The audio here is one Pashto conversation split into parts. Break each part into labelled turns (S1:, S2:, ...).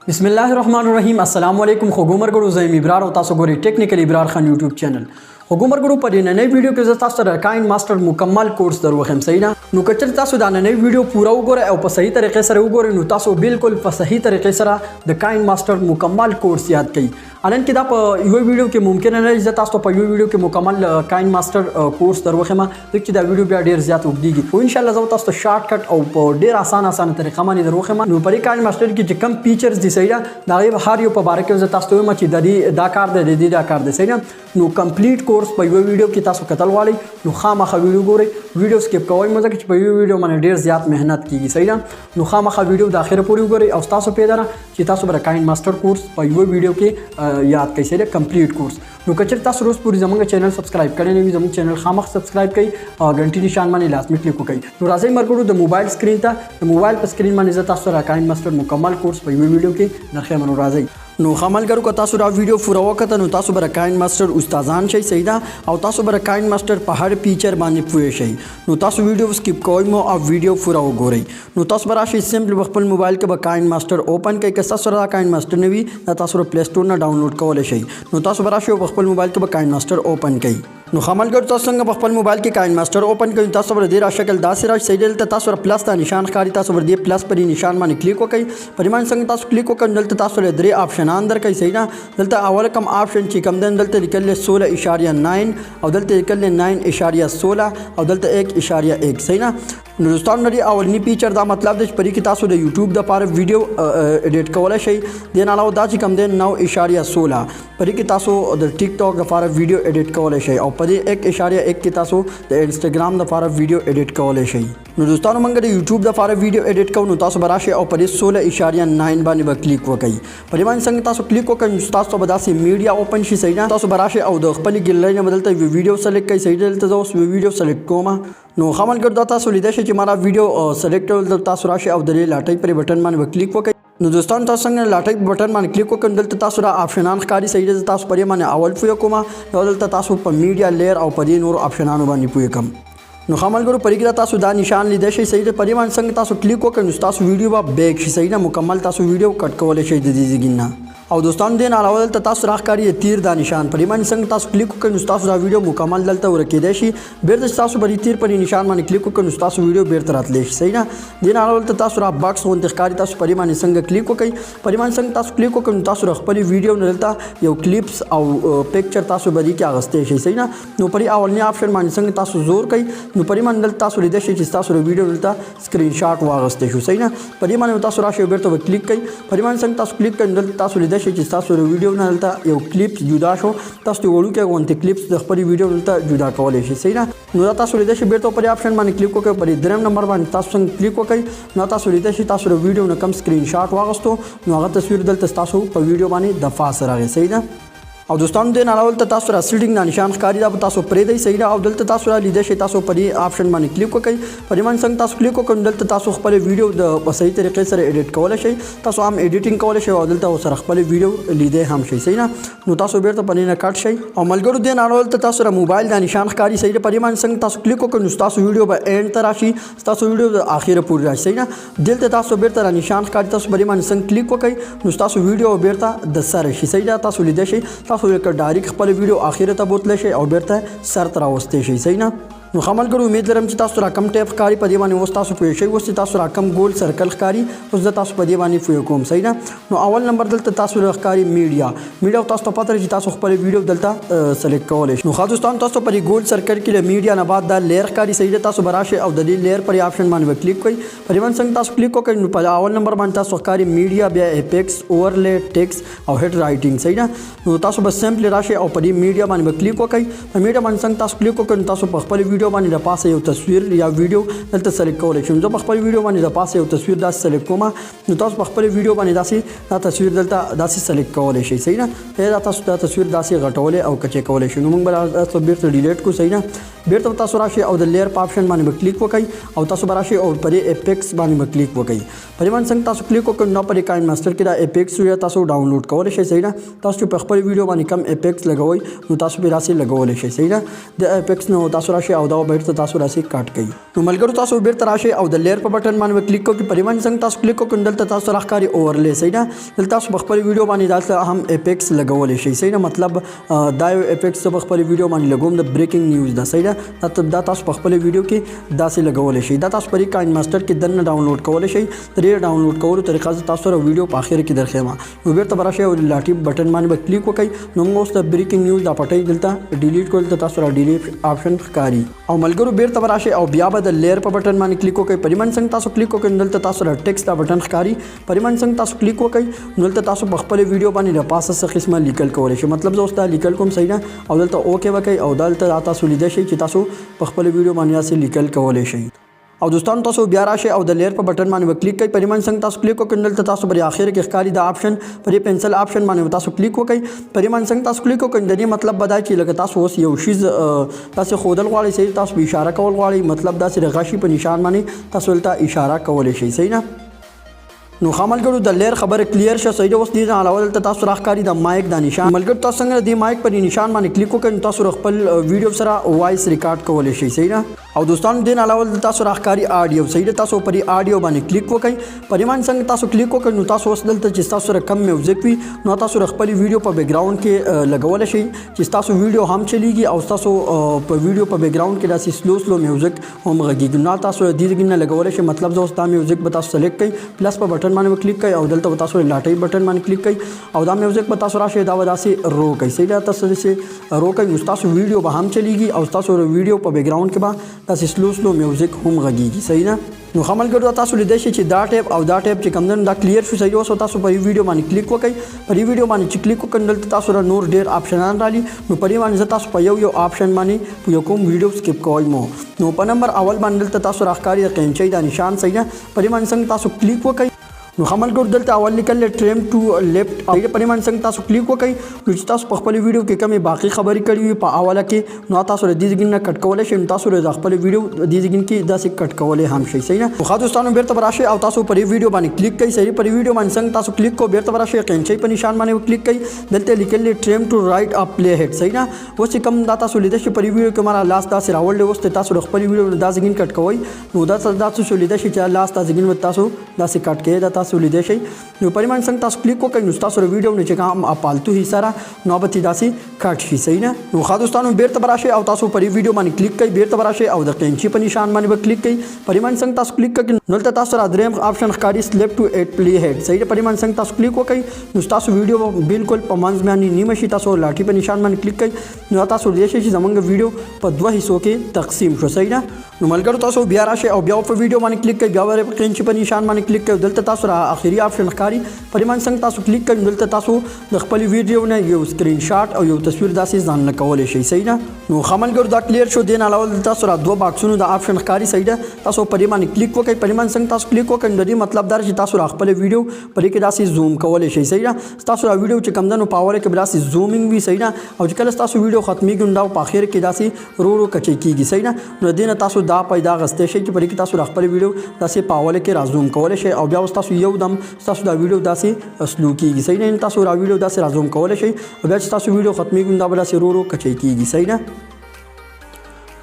S1: बिस्मिल्लाहिर्रहमानिर्रहीम अस्सलाम वालेकुम खुगुमर गड़ू ज़ईम इब्रार और तासो गोरी टेक्निकल इब्रार खान यूट्यूब चैनल खुगुमर गड़ू पर नई वीडियो के तासो सर काइन मास्टर मुकम्मल कोर्स दर वखम सही ना नु कचर तासो दा नई वीडियो पूरा उगोरे और सही तरीके से उगोरे नु तासो बिल्कुल सही तरीके से द काइन मास्टर मुकम्मल कोर्स याद कई अलन कि यो वीडियो के मुमकिन है इज्जत तासो पर यो वीडियो के मुकम्मल काइन मास्टर कोर्स दर वखम देख दा वीडियो बिया ढेर ज्यादा उगदीगी तो इंशाल्लाह जो तासो शॉर्टकट और ढेर आसान तरीका मानी दर वखम नु पर काइन मास्टर की कम फीचर्स दी सही ना हर यो पबारे के तासो मची ददी दाकार दे दाकार दे सही ना नु कंप्लीट कोर्स पर यो वीडियो की तासो कतल वाली नु खामा वीडियो गोरे वीडियो स्किप कोई मजा कि यो वीडियो माने ढेर ज्यादा मेहनत की सही ना नु खामा वीडियो द आखिर पूरी गोरे और तासो पेदारा कि तासो बर काइन मास्टर कोर्स पर यो वीडियो के याद कैसे कंप्लीट कोर्स नु कचर तासो रोज पूरी जमंग चैनल सब्सक्राइब करें नहीं जमंग चैनल खामा सब्सक्राइब कई घंटी निशान माने लाजमी क्लिक को कई नु राजे मरगुडू द मोबाइल स्क्रीन था मोबाइल पर स्क्रीन माने इज्जत तासो काइन मास्टर मुकम्मल कोर्स पर यो वीडियो के नखे मनो राजे नो खामल करू का तासो वीडियो पूरा वक्त नु तासो बर काइन मास्टर उस्तादान शई सही ना और तासो बर काइन मास्टर पहाड़ फीचर माने पुए शई नु तासो वीडियो स्किप कोई मो और वीडियो पूरा हो गोरई नु तासो बर आशी सिंपल बखपल मोबाइल के काइन मास्टर ओपन कई के तासो काइन मास्टर ने भी तासो प्ले स्टोर ना डाउनलोड कोले शई नु तासो बर आशी बखपल मोबाइल के काइन मास्टर ओपन कई नु खामल कर तासो बखपल मोबाइल के काइन मास्टर ओपन कई तासो बर देर शक्ल दासिरा सही दल तासो प्लस ता निशान खारी तासो बर दे प्लस पर निशान माने क्लिक को कई परिमाण संग तासो क्लिक को कर दल तासो दरे ऑप्शन अंदर कई सही ना दलता अवल कम ऑप्शन ची कम दिन दलते निकल ले 16.9 और दलते निकल ले 9.16 और दलते 1.1 सही ना दोस्तों नरी अवलनी फीचर दा मतलब दे परी की तासो यूट्यूब दा पार वीडियो एडिट कोला शई देन अलावा दा ची कम दिन 9.16 परी की तासो द टिकटॉक दा पार वीडियो एडिट कोला शई और परी 1.1 की तासो द इंस्टाग्राम दा पार वीडियो एडिट कोला शई दोस्तों मंगरे यूट्यूब दा पार वीडियो एडिट को तासो बराशे और परी 16.9 बानी ब क्लिक को कई परिमाण संग तासो क्लिक को कर तासो बदासी मीडिया ओपन शी सही ना तासो बराशे और द खपली गिल्ले ने बदलते वीडियो सेलेक्ट कई सही दलते जो वीडियो सेलेक्ट कोमा नो खामल कर दाता सो लिदेशे ची मारा वीडियो सेलेक्ट तासो राशे और दले लाटई पर बटन मान ब क्लिक को कई नो दोस्तों तासो संग लाटई बटन मान क्लिक को कर दलते तासो ऑप्शन आन कारी सही दे तासो पर माने अवल फुयो कोमा दलते तासो पर मीडिया लेयर और पर नोर ऑप्शन आन बानी पुए कम नो खामल करो परिगिरा तासो दा निशान लिदेशे सही दे परिमाण संग तासो क्लिक को कर तासो वीडियो बा बैक सही ना मुकम्मल तासो वीडियो कट को वाले शई दीजिए गिनना और दोस्तों देन अलावा तासो राखकारी तीर दा निशान परिमाण संग तासो क्लिक को कर तासो वीडियो मुकम्मल दलता और के देशी बेर तासो बरी तीर पर निशान माने क्लिक को कर तासो वीडियो बेर तरत लेश सही ना देन अलावा तासो बॉक्स होन तखकारी तासो परिमाण संग क्लिक को कई परिमाण संग तासो क्लिक को कर तासो रखपली वीडियो नलता यो क्लिप्स और पिक्चर तासो बरी के अगस्ते सही ना नो परी अवलनी ऑप्शन माने संग तासो जोर कई नो परिमाण दल तासो लिदेशे तासो वीडियो दलता स्क्रीनशॉट वागस्ते सही ना परिमाण तासो राशे बेर तो क्लिक कई परिमाण संग तासो क्लिक कर दल तासो लिदेशे तासो वीडियो नलता यो क्लिप्स जुदा शो तासो वडू के वंते क्लिप्स दखपरी वीडियो नलता जुदा कोले सही ना नो तासो लिदेशे बेर तो परी ऑप्शन माने क्लिक को के परी द्रम नंबर माने तासो संग क्लिक को कई नो तासो लिदेशे तासो वीडियो न कम स्क्रीनशॉट वागस्तो नो अगर तस्वीर दल तासो पर वीडियो माने दफा सरागे सही ना और दोस्तों देन अलावा तासो सीटिंग ना निशान कारी दा तासो प्रे दई सही और दलते तासो लिदेशे तासो परी ऑप्शन माने क्लिक को कई परिमाण संग तासो क्लिक को दलते तासो पर वीडियो द सही तरीके से एडिट कोले शई तासो हम एडिटिंग कोले शई और दलते सर पर वीडियो लिदे हम शई सही ना नो तासो बेर तो पनी ना कट शई और मलगरु देन अलावा तासो मोबाइल दा निशान कारी सही परिमाण संग तासो क्लिक को तासो वीडियो बा एंड तराशी तासो वीडियो आखिर पूरी राशि सही ना दिलते तासो बेर तर निशान कारी तासो परिमाण संग क्लिक को कई नो तासो वीडियो बेरता द सर सही ना तासो लिदेशे डायरेक्ट खपल वीडियो आखिर तक बोतले शे और बेरता सर तरह वस्ते शे सही ना नो खामल करो उम्मीद लरम कि तासो कम टैप कारी पदीवानी वस तासो पुयशे वस तासो कम गोल सर्कल कारी उस तासो पदीवानी फुयकोम सही ना नो अवल नंबर दलता तासो कारी मीडिया तासो पता रही तासो पर वीडियो दलता सेलेक्ट कोले नो खादुस्तान तासो पर गोल सर्कल के लिए मीडिया ना बाद दा लेयर कारी सही तासो बराशे और दली लेयर पर ऑप्शन मान क्लिक कोई परिमाण संग तासो क्लिक को कर अवल नंबर मान तासो कारी मीडिया बे एपेक्स ओवरले टेक्स्ट और हेड राइटिंग सही ना नो तासो बस सिंपल राशे और पर मीडिया मान क्लिक को कई मीडिया मान संग तासो क्लिक को कर तासो पर वीडियो मानी द पास यो तस्वीर या वीडियो दलता सेलेक्ट कोले जो बखपल वीडियो मानी द पास यो तस्वीर दास सेलेक्ट कोमा नो तास बखपल वीडियो मानी दासी ना तस्वीर दलता दासी सेलेक्ट कोले सही ना हे तासो तस्वीर दासी घटोले और कचे कोले नो मंग बरा तो बेर डिलीट को सही ना बेर तो तासो राशे और द लेयर ऑप्शन मानी ब क्लिक को कई और तासो बराशे और पर एपेक्स मानी ब क्लिक को कई परिमाण संग तासो क्लिक को न पर काइन मास्टर के एपेक्स या तासो डाउनलोड कोले सही ना तासो बखपल वीडियो मानी कम एपेक्स लगाओई नो तासो बेरासी लगाओले सही ना द एपेक्स नो तासो राशे और دا بیرته تاسو راسي کټ کوي. نو ملګرو تاسو بیرته راشي او د لیر په بٹن باندې کلیک کوئ. پریمان څنګه تاسو کلیک کوئ دلته تاسو راخکاری اوورلی صحیح ده. دلته تاسو په خپل ویډیو باندې داسې هم اپیکس لګولی شئ صحیح ده. مطلب دا یو اپیکس په خپل ویډیو باندې لګوم د بریکینګ نیوز ده صحیح ده. دا تاسو په خپل ویډیو کې داسې لګولی شئ. دا تاسو پرې کاین ماستر کې دننه ډاونلوډ کولی شئ. ترې ډاونلوډ کولو طریقه زه تاسو سره ویډیو په اخر کې درښیم. نو بیرته به راشئ او لاټي بټن باندې کلیک وکړئ. نو موږ اوس د بریکینګ نیوز دا پټۍ دلته ډیلیټ کول ته تاسو را ډیلیټ آپشن ښکاري. او ملګرو بیرته به راشئ او بیا به د لیر په بټن باندې کلیک وکړئ. پریمان څنګه تاسو کلیک وکړئ دلته تاسو را ټیکسټ دا بټن ښکاري. پریمان څنګه تاسو کلیک وکړئ نو دلته تاسو په خپل ویډیو باندې د پاسه څه قسمه لیکل کولی شئ. مطلب زه اوس دا لیکل کوم صحیح ده او دلته اوکې وکړئ او دلته تاسو لیدلی شئ چې تاسو په خپل ویډیو باندې داسې لیکل کولی شئ. او دوستانو تاسو بیا راشئ او د لیر په بټن باندې کلیک کړئ. پریمان څنګه تاسو کلیک وکړئ دلته تاسو پر اخر کې ښکاري دا آپشن پر پنسل آپشن باندې تاسو کلیک وکړئ. پریمان څنګه تاسو کلیک وکړئ د دې مطلب بدای چې لکه تاسو اوس یو شیز تاسو خودل غواړئ صحیح تاسو به اشاره کول غواړئ. مطلب داسې د غشي په نشان باندې تاسو دلته اشاره کولی شئ صحیح نه. نو ملګرو د لیر خبره کلیر شه صحیح ده. اوس دې نه علاوه دلته تاسو راښکاري د مایک دا نشان. ملګرو تاسو څنګه د مایک پر نشان باندې کلیک وکړئ تاسو خپل ویډیو سره وایس ریکارډ کولی شئ صحیح ده. او دوستانو دې نه علاوه تاسو راښکاري آډیو صحیح ده. تاسو پر آډیو باندې کلیک وکړئ. پریمان څنګه تاسو کلیک وکړئ نو تاسو اوس دلته چې تاسو سره کم میوزیک وي نو تاسو خپل ویډیو په بیک ګراوند کې لګولی شئ چې تاسو ویډیو هم چلیږي او تاسو په ویډیو په بیک ګراوند کې داسې سلو میوزیک هم غږیږي. نو تاسو دې ځای نه لګولی شئ. مطلب زه اوس دا میوزیک به تاسو سلیکټ کړئ پلس په بټن باندې کلیک کړئ او دلته تاسو لاټي بټن باندې کلیک کړئ او دا میوزیک به تاسو راشي دا به داسې رو کوي صحیح ده. تاسو داسې رو کوي نو تاسو ویډیو به هم چلیږي او تاسو ویډیو په بیک ګراوند کې به داسې سلو میوزیک هم غږیږي صحیح ده. نو ملګرو تاسو لیدای شئ چې دا ټیپ او دا ټیپ چې کوم دا کلیر شو صحیح. اوس تاسو په ویډیو باندې کلیک وکړئ. په ویډیو باندې چې کلیک وکړئ دلته تاسو را نور ډیر آپشنان رالي. نو په دې باندې تاسو په یو آپشن باندې په یو کوم ویډیو سکیپ کوئ مو. نو په نمبر اول باندې دلته تاسو راښکاري د قینچۍ دا نشان صحیح ده. په دې باندې څنګه تاسو کلیک وکړئ نو ملګرو دلته اول لیکل ټریم ټو لیفټ او په دې باندې څنګه تاسو کلیک وکړئ نو چې تاسو په خپل ویډیو کې کومې باقي خبرې کړې وي په اوله کې نو تاسو د دې ځای نه کټ کولی شئ. تاسو د خپل ویډیو د دې ځای کې داسې کټ کولی هم شئ صحیح نه. خو دوستانو بیرته به راشئ او تاسو پر ویډیو باندې کلیک کړئ صحیح. پر ویډیو باندې څنګه تاسو کلیک کو بیرته به راشئ قینچۍ په نشان باندې کلیک کړئ. دلته لیکل ټریم ټو رایټ اپ پلی هیډ صحیح نه. اوس چې کوم دا تاسو لیدای شئ پر ویډیو کې مارا لاس داسې راوړل اوس تاسو د خپل ویډیو دا ځای کټ کوئ نو دا تاسو لیدای شئ چې لاس تاسو ځای تاسو داسې کټ کړئ دا تاسو لیدای شئ. نو پریمان څنګه تاسو کلیک وکړئ نو تاسو ویډیو نه چې کوم پالتو حصہ را نو به داسې کټ شي صحیح نه. نو دوستانو بیرته به راشئ او تاسو پر ویډیو باندې کلیک کړئ. بیرته به راشئ او د قینچي په نشان باندې کلیک کړئ. پریمان څنګه تاسو کلیک کړئ نو دلته تاسو را دریم آپشن ښکاري سلیپ ټو ایټ پلی هیډ صحیح ده. پریمان څنګه تاسو کلیک وکړئ نو تاسو ویډیو بالکل په منځ باندې نیمه شي. تاسو لاټي په نشان باندې کلیک کړئ نو تاسو دې شي چې زمونږ ویډیو په دوه حصو کې تقسیم شو صحیح ده. نو ملګرو تاسو بیا راشئ او بیا په ویډیو باندې کلیک کړئ. بیا په قینچي په نشان باندې کلیک کړئ. دلته تاسو را اخري آپشن ښکاري. پریمان څنګه تاسو کلیک کړئ دلته تاسو د خپل ویډیو نه یو سکرین شاټ او یو تصویر داسې ځان نه کولی شئ صحیح ده. نو ملګرو دا کلیر شو. دې نه علاوه تاسو را دوه باکسونو د آپشن ښکاري صحیح ده. تاسو پرې باندې کلیک وکړئ. پریمان څنګه تاسو کلیک وکړئ د دې مطلب دا چې تاسو را خپل ویډیو پرې کې داسې زوم کولی شئ صحیح ده. تاسو را ویډیو چې کوم ده نو په اوله کې به داسې زومینګ وي صحیح ده او چې کله تاسو ویډیو ختمیږي نو دا په اخر کې داسې رو کچۍ کېږي صحیح ده. نو دې نه تاسو دا پیدا غستی شئ چې پرې کې تاسو را خپل ویډیو داسې په اوله کې را زوم کولی شئ او بیا اوس تاسو یو دم تاسو دا ویډیو داسې سلو کېږي صحیح نه. تاسو را ویډیو داسې را زوم کولی شئ او بیا چې تاسو ویډیو ختمیږي دا به داسې رو کچۍ کېږي صحیح نه.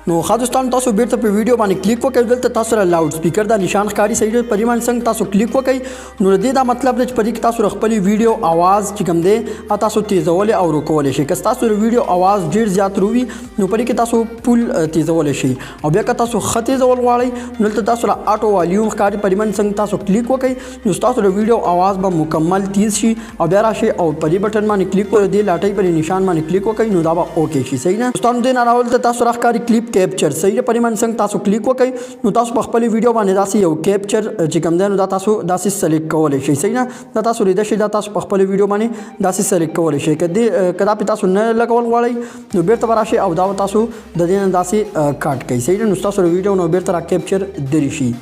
S1: نو دوستانو تاسو بیرته په ویډیو باندې کلیک وکړئ. دلته تاسو را لاؤډ سپیکر دا نشان ښکاري صحیح ده. پریمان څنګه تاسو کلیک وکړئ نو دې دا مطلب دی چې پرې کې تاسو خپل ویډیو आवाज چې کوم دی تاسو تیزولی او روکولی شئ. که تاسو ویډیو आवाज ډیر زیات روي نو پرې کې تاسو پول تیزولی شئ او بیا که تاسو ښه تیزول غواړئ نو دلته تاسو را آټو والیوم ښکاري. پریمان څنګه تاسو کلیک وکړئ نو تاسو د ویډیو आवाज به مکمل تیز شي او بیا راشئ او په دې بټن باندې کلیک کړئ. دې لاټۍ پر نشان باندې کلیک وکړئ نو دا به اوکې شي صحیح نه. دوستانو دې نه علاوه تاسو راښکاري کلیپ کیپچر صحیح ده. پریمان څنګه تاسو کلیک وکړئ نو تاسو په خپل ویډیو باندې داسې یو کیپچر چې کوم دی نو دا تاسو داسې سلیکټ کولی شئ صحیح نه. دا تاسو لیدای شئ دا تاسو په خپل ویډیو باندې داسې سلیکټ کولی شئ. که دا پې تاسو نه لګول غواړئ نو بیرته به راشئ او دا تاسو د دې نه داسې کاټ کړئ صحیح ده. نو تاسو د ویډیو نو بیرته را کیپچر دری شي.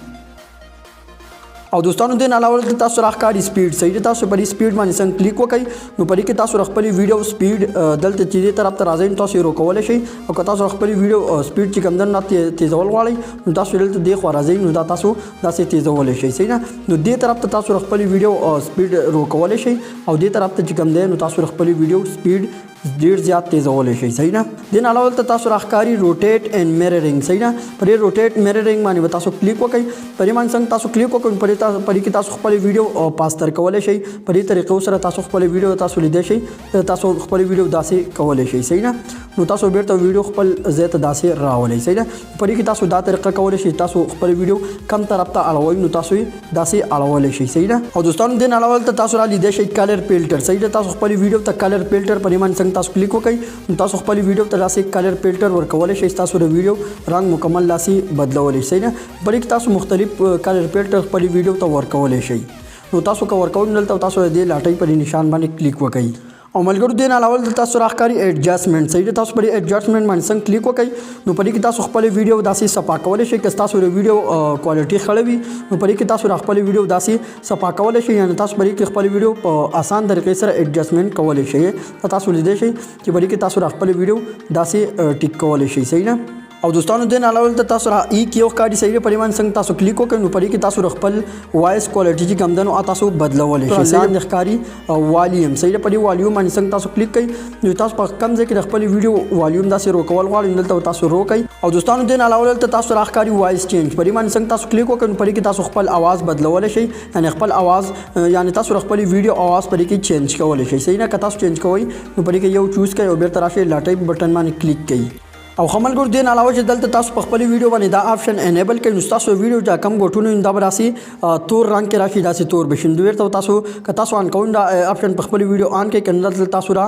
S1: او دوستانو دې نه علاوه تاسو راښکاري سپیډ صحیح ده. تاسو پر سپیډ باندې څنګه کلیک وکړئ نو پرې کې تاسو خپل ویډیو سپیډ دلته چې دې طرف ته راځئ نو تاسو یې روکولی شئ او که تاسو خپل ویډیو سپیډ چې کوم ده تیزول غواړئ نو تاسو دلته دې خوا راځئ نو دا تاسو داسې تیزولی شئ صحیح ده. نو دې طرف ته تاسو خپل ویډیو سپیډ روکولی شئ او دې طرف ته چې کوم دی نو تاسو خپل ویډیو سپیډ ډیر زیات تیزولی شئ صحیح نه. دې نه علاوه دلته تاسو راښکاري روټیټ اینډ میررینګ صحیح نه. په دې روټیټ میررینګ باندې به تاسو کلیک وکړئ. په دې باندې څنګه تاسو کلیک وکړئ په دې کې تاسو خپل ویډیو پاستر کولی شئ. په دې طریقو سره تاسو خپل ویډیو تاسو لیدلی شئ. تاسو خپل ویډیو داسې کولی شئ صحیح نه. نو تاسو بیرته ویډیو خپل ځای ته داسې راولئ صحیح نه. په دې کې تاسو دا طریقه کولی شئ تاسو خپل ویډیو کم طرف ته اړوئ نو تاسو یې داسې اړولی شئ صحیح نه. او دوستانو دې نه علاوه دلته تاسو را لیدلی شئ کلر فلټر صحیح ده. تاسو خپل ویډیو ته کلر فلټر په دې باندې څنګه تاسو کلیک وکړئ نو تاسو خپل ویډیو ته داسې کلر فلټر ورکولی شئ. تاسو د ویډیو رنګ مکمل داسې بدلولی صحیح نه. په دې کې تاسو مختلف کلر فلټر خپل ویډیو ته ورکولی شئ. نو تاسو که ورکوئ نو دلته تاسو د دې لاټۍ په دې نشان باندې کلیک وکړئ. او ملګرو دې نه علاوه دلته تاسو راښکاري ایډجسټمنټ صحیح ده. تاسو په دې ایډجسټمنټ باندې څنګه کلیک وکړئ نو په دې کې تاسو خپل ویډیو داسې صفا کولی شئ. که تاسو د ویډیو کوالټي خړه وي نو په دې کې تاسو خپل ویډیو داسې صفا کولی شئ. یعنې تاسو په دې کې خپل ویډیو په آسان طریقې سره ایډجسټمنټ کولی شئ. تاسو لیدلی شئ چې په دې کې تاسو خپل ویډیو داسې ټیک کولی شئ صحیح نه. او دوستانو دې نه علاوه دلته تاسو را ای کیو ښکاري صحیح ده. په دې باندې څنګه تاسو کلیک وکړئ نو په دې کې تاسو خپل وایس کوالټي چې کوم ده نو تاسو بدلولی شئ. لاندې ښکاري والیوم صحیح ده. په دې والیوم باندې څنګه تاسو کلیک کړئ نو تاسو په کوم ځای کې د خپل ویډیو والیوم داسې رو کول غواړئ نو دلته تاسو رو کوئ. او دوستانو دې نه علاوه دلته تاسو راښکاري وایس چینج. په دې باندې څنګه تاسو کلیک وکړئ نو په دې کې تاسو خپل اواز بدلولی شئ. یعنې خپل اواز یعنې تاسو خپل ویډیو اواز په دې کې چینج کولی شئ صحیح نه. که تاسو چینج کوئ نو په دې کې یو چوز کړئ او بیرته راشئ لاټۍ بټن باندې کلیک کړئ. او خملګر دې نه علاوه چې دلته تاسو په خپل ویډیو باندې دا آپشن انیبل کړئ نو تاسو ویډیو چې کم غوټونه دا به راسي تور رنګ کې راشي داسې تور به شي. نو بیرته تاسو که تاسو آن کوئ دا آپشن په خپل ویډیو آن کړئ که نه دلته تاسو را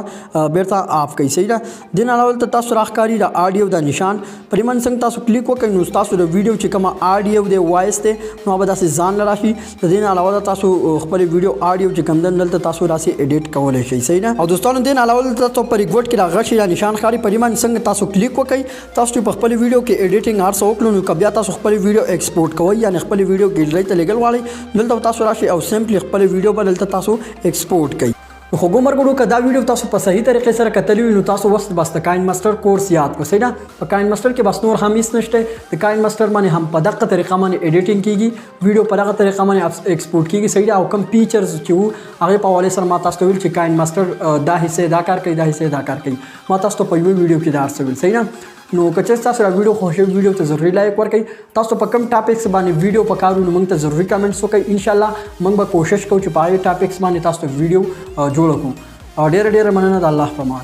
S1: بیرته آف کړئ صحیح ده. دې نه علاوه دلته تاسو راښکاري د آډیو د نشان په دې باندې څنګه تاسو کلیک وکړئ نو تاسو د ویډیو چې کومه آډیو دی وایس دی نو به داسې ځان نه راشي. د دې نه علاوه تاسو خپل ویډیو آډیو چې کوم دی دلته تاسو راسي ایډیټ کولی شئ صحیح ده. او دوستانو دې نه علاوه دلته تاسو په ریکورډ کې د غږ نشان ښکاري په دې باندې څنګه تاسو کلیک وکړئ. تاسو خپل ویډیو کې ایډیټینګ هر څه وکړو نو که بیا تاسو خپل ویډیو ایکسپورټ کوئ یعنې خپل ویډیو ګیلرۍ ته لیږل غواړئ دلته تاسو راشئ او سمپلی خپل ویډیو به دلته تاسو ایکسپورټ کړئ. نو خو ګمرګړو که دا ویډیو تاسو په صحیح طریقې سره کتلی وي نو تاسو بس د کاین ماسټر کورس یاد کړئ صحیح ده. په کاین ماسټر کې بس نور هم هیڅ نشته. د کاین ماسټر باندې هم په دغه طریقه باندې ایډیټینګ کیږي ویډیو په دغه طریقه باندې ایکسپورټ کیږي صحیح ده. او کوم فیچرز چې وو هغې په حوالې سره ما تاسو ته ویل چې کاین ماسټر دا حصې دا کار کوي دا حصې دا کار کوي. ما تاسو ته په یوه ویډیو کې دا هر څه ویل صحیح نه. نو که چېرته تاسو را ویډیو خوښ شوي ویډیو ته ضروري لایک ورکړئ. تاسو په کوم ټاپکس باندې ویډیو پکار وي نو موږ ته ضروري کمنټس وکړئ. انشاءالله موږ به کوشش کوو چې په هغې ټاپکس باندې تاسو ته ویډیو جوړه کړو. ډېره مننه د الله په امان.